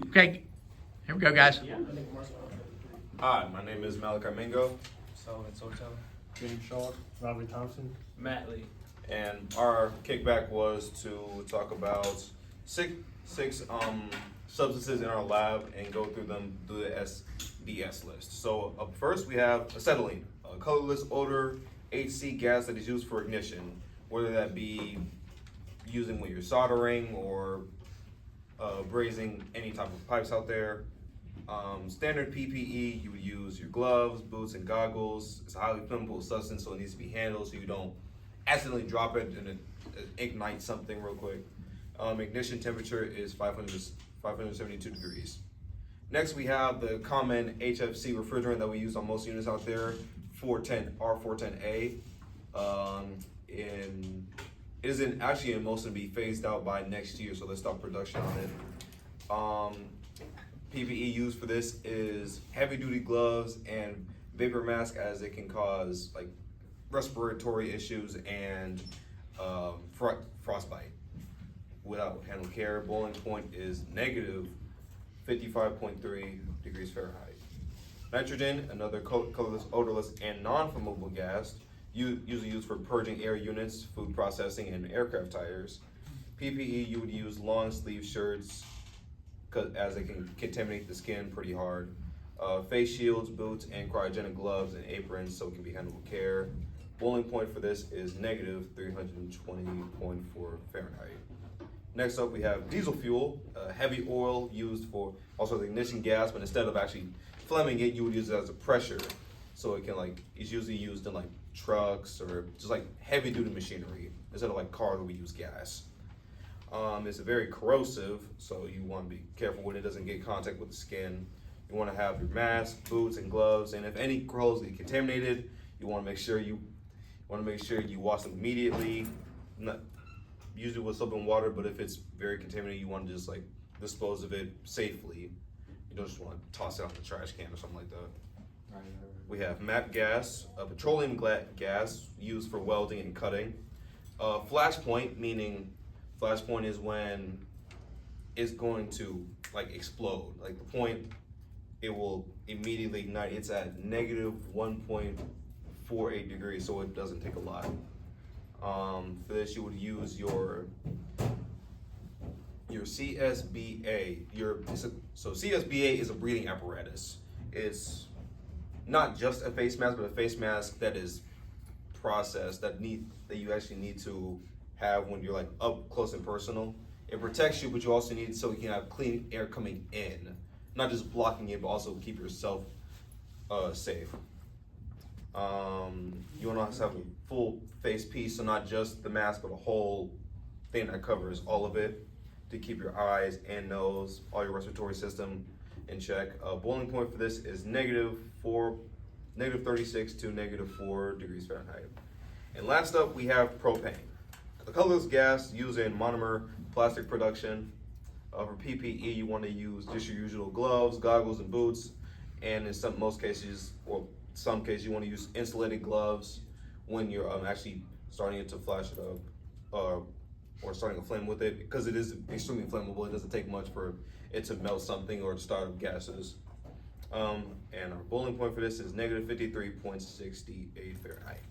Okay, here we go, guys. Hi, my name is Malachi Mingo, Solomon Soto. James Shaw, Robert Thompson. Matt Lee. and our kickback was to talk about six substances in our lab and go through them through the SDS list. So up first we have acetylene, a colorless odor HC gas that is used for ignition, whether that be using when you're soldering or brazing any type of pipes out there. Standard PPE, you would use your gloves, boots, and goggles. It's a highly flammable substance, so it needs to be handled so you don't accidentally drop it and it ignites something real quick. Ignition temperature is 572 degrees. Next, we have the common HFC refrigerant that we use on most units out there, R410A. It isn't actually in most to be phased out by next year, so let's stop production on it. PPE used for this is heavy duty gloves and vapor mask, as it can cause like respiratory issues and frostbite. Without handle care, boiling point is negative 55.3 degrees Fahrenheit. Nitrogen, another colorless, odorless, and non-flammable gas, usually used for purging air units, food processing, and aircraft tires. PPE, you would use long sleeve shirts, as it can contaminate the skin pretty hard. Face shields, boots, and cryogenic gloves and aprons, so it can be handled with care. Boiling point for this is negative 320.4 Fahrenheit. Next up, we have diesel fuel, heavy oil used for also the ignition gas, but instead of actually flamming it, you would use it as a pressure. So it can it's usually used in like trucks or just like heavy duty machinery instead of like cars where we use gas. It's very corrosive, so you want to be careful when it doesn't get contact with the skin. You want to have your mask, boots, and gloves, and if any clothes get contaminated, you want to make sure you wash them immediately. Not usually with soap and water, but if it's very contaminated, you want to just like dispose of it safely. You don't just want to toss it out in the trash can or something like that. We have MAP gas, a petroleum gas used for welding and cutting. Flash point, meaning flash point is when it's going to like explode. Like the point, it will immediately ignite. It's at negative 1.48 degrees, so it doesn't take a lot. For this, you would use your CSBA. So CSBA is a breathing apparatus. It's not just a face mask, but a face mask that is processed that you actually need to have when you're like up close and personal. It protects you, but you also need so you can have clean air coming in, not just blocking it, but also keep yourself safe. You want to have a full face piece, so not just the mask, but a whole thing that covers all of it to keep your eyes and nose, all your respiratory system in check. Boiling point for this is negative 36 to negative 4 degrees Fahrenheit. And last up, we have propane, a colorless gas used in monomer plastic production. For PPE, you want to use just your usual gloves, goggles, and boots. And in some cases, you want to use insulated gloves when you're actually starting it to flash it up or starting a flame with it, because it is extremely flammable. It doesn't take much for it to melt something or to start up gases. And our boiling point for this is negative 53.68 Fahrenheit.